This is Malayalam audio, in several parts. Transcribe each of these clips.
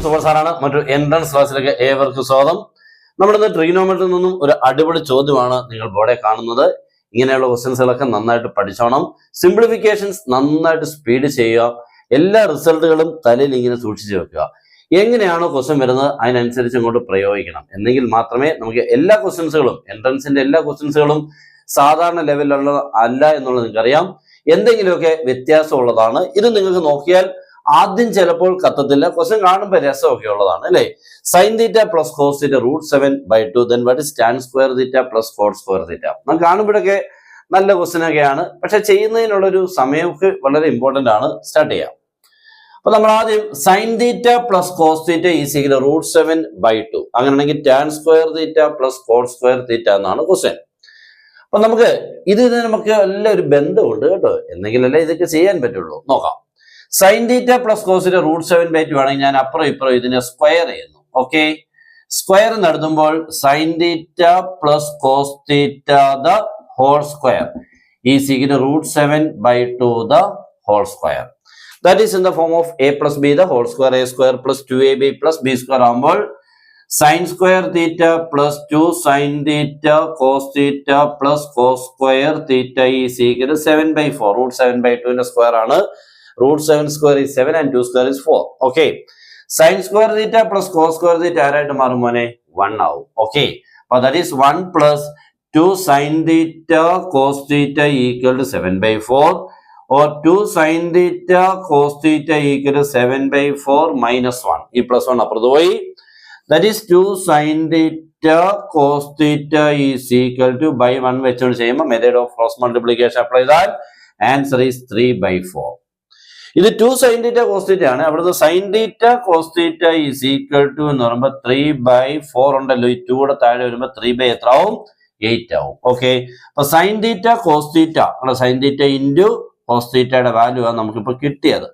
സൂപ്പർ സാറാണ്. മറ്റൊരു എൻട്രൻസ് ക്ലാസ്സിലേക്ക് ഏവർക്കും സ്വാഗതം. നമ്മളിന്ന് ട്രിഗണോമെട്രിയിൽ നിന്നും ഒരു അടിപൊളി ചോദ്യമാണ് നിങ്ങൾ ബോർഡിൽ കാണുന്നത്. ഇങ്ങനെയുള്ള ക്വസ്റ്റ്യൻസുകളൊക്കെ നന്നായിട്ട് പഠിച്ചോണം. സിംപ്ലിഫിക്കേഷൻസ് നന്നായിട്ട് സ്പീഡ് ചെയ്യുക. എല്ലാ റിസൾട്ടുകളും തലയിൽ ഇങ്ങനെ സൂക്ഷിച്ചു വെക്കുക. എങ്ങനെയാണോ ക്വസ്റ്റ്യൻ വരുന്നത് അതിനനുസരിച്ച് ഇങ്ങോട്ട് പ്രയോഗിക്കണം. എന്നെങ്കിൽ മാത്രമേ നമുക്ക് എല്ലാ ക്വസ്റ്റ്യൻസുകളും, എൻട്രൻസിന്റെ എല്ലാ ക്വസ്റ്റ്യൻസുകളും സാധാരണ ലെവലിലുള്ള അല്ല എന്നുള്ളത് നിങ്ങൾക്കറിയാം. എന്തെങ്കിലുമൊക്കെ വ്യത്യാസമുള്ളതാണ്. ഇത് നിങ്ങൾക്ക് നോക്കിയാൽ ആദ്യം ചിലപ്പോൾ കത്തത്തില്ല, ക്വസ്റ്റ്യൻ കാണുമ്പോൾ രസമൊക്കെ ഉള്ളതാണ് അല്ലേ. Sine theta plus cos theta √7/2 then what is tan square theta plus cot square theta. നമുക്ക് കാണുമ്പോഴൊക്കെ നല്ല ക്വസ്റ്റ്യൻ ഒക്കെയാണ്, പക്ഷെ ചെയ്യുന്നതിനുള്ളൊരു സമയമൊക്കെ വളരെ ഇമ്പോർട്ടന്റ് ആണ്. സ്റ്റാർട്ട് ചെയ്യാം. അപ്പൊ നമ്മൾ ആദ്യം sine theta plus cos theta is equal √7/2. അങ്ങനെയാണെങ്കിൽ tan square theta plus cot square theta എന്നാണ് ക്വസ്റ്റ്യൻ. അപ്പൊ നമുക്ക് നമുക്ക് എല്ലാം ഒരു ബന്ധമുണ്ട് കേട്ടോ, എന്തെങ്കിലല്ലേ ഇതൊക്കെ ചെയ്യാൻ പറ്റുള്ളൂ. നോക്കാം. Sine theta plus cos theta √7/2 ആണെങ്കിൽ ഞാൻ അപ്പുറം ഇപ്പുറം ഇതിനെ സ്ക്വയർ ചെയ്യുന്നു. ഓക്കെ, സ്ക്വയർ നടത്തുമ്പോൾ sine theta plus cos theta the whole square is equal √7/2 the whole square. That is in the form of a plus b the whole square, a square plus 2ab plus b square ആകുമ്പോൾ sine square theta plus 2 sine theta cos theta plus cos square theta is equal 7/4. √7/2 square ആണ്. √7 square is 7 and 2 square is 4. Okay. Sin square theta plus cos square theta ആരായിട്ട് മാറും മോനെ? 1 ആവും. Okay. അപ്പോൾ that is 1 plus 2 sin theta cos theta equal to 7/4 or 2 sin theta cos theta equal to 7/4 minus 1. ഈ plus 1 അപ്പുറത്ത് പോയി. That is 2 sin theta cos theta is equal to by 1 വെച്ചുകൊണ്ട് ചെയ്യുമ്പോൾ method of cross multiplication apply that. Answer is 3/4. ഇത് 2 സൈൻ തീറ്റ കോസ് തീറ്റ ആണ്. അവിടുത്തെ sine theta cos theta is equal to എന്ന് പറയുമ്പോൾ 3/4 ഉണ്ടല്ലോ. ഈ 2 കൂടെ താഴെ വരുമ്പോൾ 3/8 എത്ര ആവും? 8 ആവും. ഓക്കെ, അപ്പൊ sine theta cos theta sine theta into cos തീറ്റയുടെ വാല്യൂ ആണ് നമുക്കിപ്പോ കിട്ടിയത്.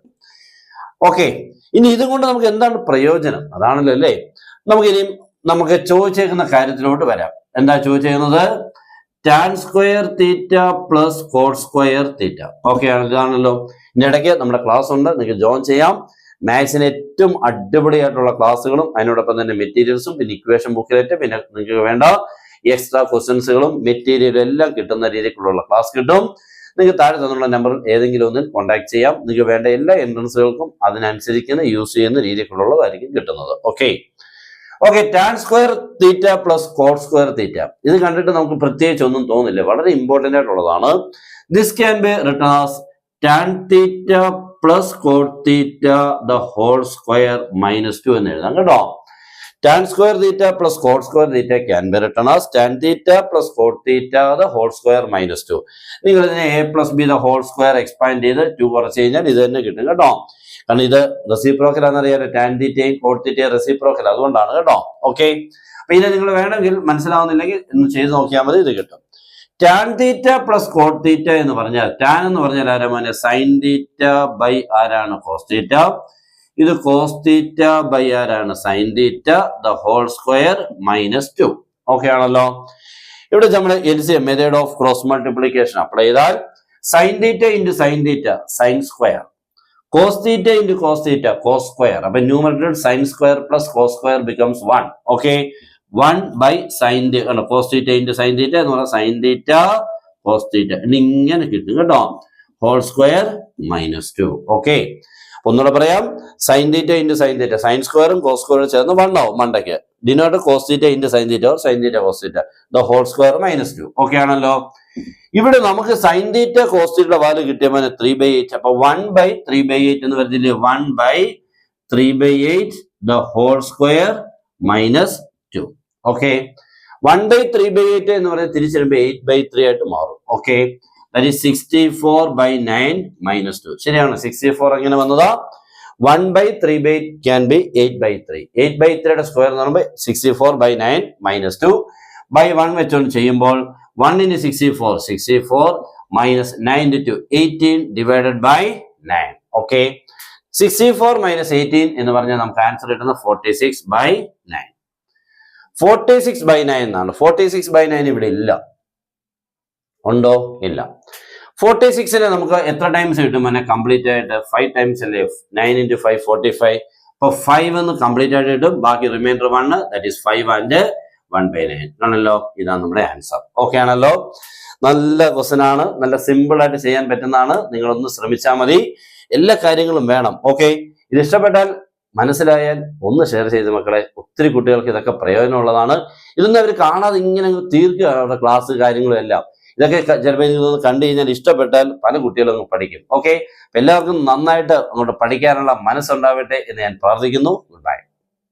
ഓക്കെ, ഇനി ഇതും കൊണ്ട് നമുക്ക് എന്താണ് പ്രയോജനം? അതാണല്ലോ അല്ലേ. നമുക്ക് ചോദിച്ചേക്കുന്ന കാര്യത്തിലോട്ട് വരാം. എന്താ ചോദിച്ചേക്കുന്നത്? Tan square theta plus cot square theta. Okay, ഇതാണല്ലോ. ഇതിന്റെ ഇടയ്ക്ക് നമ്മുടെ ക്ലാസ് ഉണ്ട്, നിങ്ങൾക്ക് ജോയിൻ ചെയ്യാം. മാത്സിന് ഏറ്റവും അടിപൊളിയായിട്ടുള്ള ക്ലാസ്സുകളും അതിനോടൊപ്പം തന്നെ മെറ്റീരിയൽസും പിന്നെ ഇക്വേഷൻ ബുക്കിലേറ്റ് പിന്നെ നിങ്ങൾക്ക് വേണ്ട എക്സ്ട്രാ ക്വസ്റ്റ്യൻസുകളും മെറ്റീരിയലും എല്ലാം കിട്ടുന്ന രീതിക്കുള്ള ക്ലാസ് കിട്ടും. നിങ്ങൾക്ക് താഴെ തന്നുള്ള നമ്പറിൽ ഏതെങ്കിലും ഒന്നിൽ കോൺടാക്ട് ചെയ്യാം. നിങ്ങൾക്ക് വേണ്ട എല്ലാ എൻട്രൻസുകൾക്കും അതിനനുസരിക്കുന്ന യൂസ് ചെയ്യുന്ന രീതിക്കുള്ളതായിരിക്കും കിട്ടുന്നത്. Okay, tan square theta plus cot square theta. ഇത് കണ്ടിട്ട് നമുക്ക് പ്രത്യേകിച്ച് ഒന്നും തോന്നില്ല, വളരെ ഇമ്പോർട്ടന്റ് ആയിട്ടുള്ളതാണ്. This can be written as tan theta plus cot theta the whole square -2 എന്ന് എഴുതാം കേട്ടോ. Tan square theta plus cot square theta can be written as tan theta plus cot theta the whole square -2. നിങ്ങൾ ഇതിനെ a plus b the whole square expand ചെയ്ത് 2 കുറച്ച് കഴിഞ്ഞാൽ ഇത് തന്നെ കിട്ടും കേട്ടോ. കാരണം ഇത് റെസിപ്രോക്കൽ ആണെന്നറിയാലോ, ടാൻ തീറ്റയും കോട്ട് തീറ്റയും റെസിപ്രോക്കൽ, അതുകൊണ്ടാണ് കേട്ടോ. ഓക്കെ, അപ്പൊ ഇത് നിങ്ങൾ വേണമെങ്കിൽ മനസ്സിലാവുന്നില്ലെങ്കിൽ ഒന്ന് ചെയ്ത് നോക്കിയാൽ മതി, ഇത് കിട്ടും. Tan theta plus cot theta എന്ന് പറഞ്ഞാൽ ടാൻ എന്ന് പറഞ്ഞാൽ ആരാ മോനെ? സൈൻ തീറ്റ ബൈ ആരാണ്? Cos theta. ഇത് കോസ് തീറ്റ ബൈ ആരാണ്? Sine theta the whole square -2. Okay ആണല്ലോ. ഇവിടെ നമ്മൾ LCM method of cross multiplication apply ചെയ്താൽ sine theta into sine theta sine square, cos theta into cos theta cos square. അപ്പൊ numerator sine square plus cos square becomes 1. Okay, 1/sin cos theta into sine തീറ്റ എന്ന് പറഞ്ഞാൽ സൈൻ തീറ്റ കോസ് തീറ്റ ഇങ്ങനെ കിട്ടും കേട്ടോ. Whole square -2. ഓക്കെ, ഒന്നുകൂടെ പറയാം. Sine theta into sine theta sine സ്ക്വയറും കോസ് സ്ക്വയറും ചേർന്ന് 1 ആവും മണ്ടയ്ക്ക്. Denote cos theta into sine theta sine theta cos theta the whole square -2. Okay ആണല്ലോ. ഇവിടെ നമുക്ക് സൈൻ തീറ്റ കോസ് തീറ്റയുടെ വാല്യൂ കിട്ടിയപ്പോൾ 3/8. അപ്പൊ 1/3/8 എന്ന് വരുന്നില്ലേ? 1/3/8 ദ ഹോൾ സ്ക്വയർ -2. ഓക്കെ, 1/3/8 എന്ന് പറയുന്നത് തിരിച്ചിടുമ്പോൾ 8/3 ആയിട്ട് മാറും. Okay, that is 64/9 -2. ശരിയാണ്, 64 എങ്ങനെ വന്നതാ? 1/3/8 can be 8/3. 8/3യുടെ സ്ക്വയർ എന്ന് പറയുമ്പോൾ 64/9 -2 by 1 വെച്ചുകൊണ്ട് ചെയ്യുമ്പോൾ 1 into 64 64 minus 9 into 18 divided by 9. Okay, 64 minus 18 എന്ന് പറഞ്ഞാൽ നമുക്ക് ആൻസർ കിട്ടുന്നത് 46/9. 46/9 എന്നാണ്. 46/9 ഇവിടെ ഇല്ല, ഉണ്ടോ? ഇല്ല. 46നെ നമുക്ക് എത്ര ടൈംസ് കിട്ടും? കംപ്ലീറ്റ് ആയിട്ട് 5 ടൈംസ് അല്ലേ? 9 into 5 45 അപ്പോൾ 5 എന്ന് കംപ്ലീറ്റ് ആയിട്ട് കിട്ടും. ബാക്കി റിമൈൻഡർ 1, ദാറ്റ് ഈസ് 5 and 1/9 ആണല്ലോ. ഇതാണ് നമ്മുടെ ആൻസർ. ഓക്കെ ആണല്ലോ. നല്ല ക്വസ്റ്റൻ ആണ്, നല്ല സിമ്പിൾ ആയിട്ട് ചെയ്യാൻ പറ്റുന്നതാണ്. നിങ്ങളൊന്ന് ശ്രമിച്ചാൽ മതി. എല്ലാ കാര്യങ്ങളും വേണം. ഓക്കെ, ഇത് ഇഷ്ടപ്പെട്ടാൽ, മനസ്സിലായാൽ ഒന്ന് ഷെയർ ചെയ്ത് മക്കളെ. ഒത്തിരി കുട്ടികൾക്ക് ഇതൊക്കെ പ്രയോജനമുള്ളതാണ്. ഇതൊന്നും അവർ കാണാതെ ഇങ്ങനെ തീർക്കുക അവരുടെ ക്ലാസ് കാര്യങ്ങളും എല്ലാം. ഇതൊക്കെ ചിലപ്പോൾ ഇതൊന്ന് കണ്ടു കഴിഞ്ഞാൽ ഇഷ്ടപ്പെട്ടാൽ പല കുട്ടികളും അങ്ങ് പഠിക്കും. ഓക്കെ, എല്ലാവർക്കും നന്നായിട്ട് അങ്ങോട്ട് പഠിക്കാനുള്ള മനസ്സുണ്ടാവട്ടെ എന്ന് ഞാൻ പ്രാർത്ഥിക്കുന്നു. Good bye.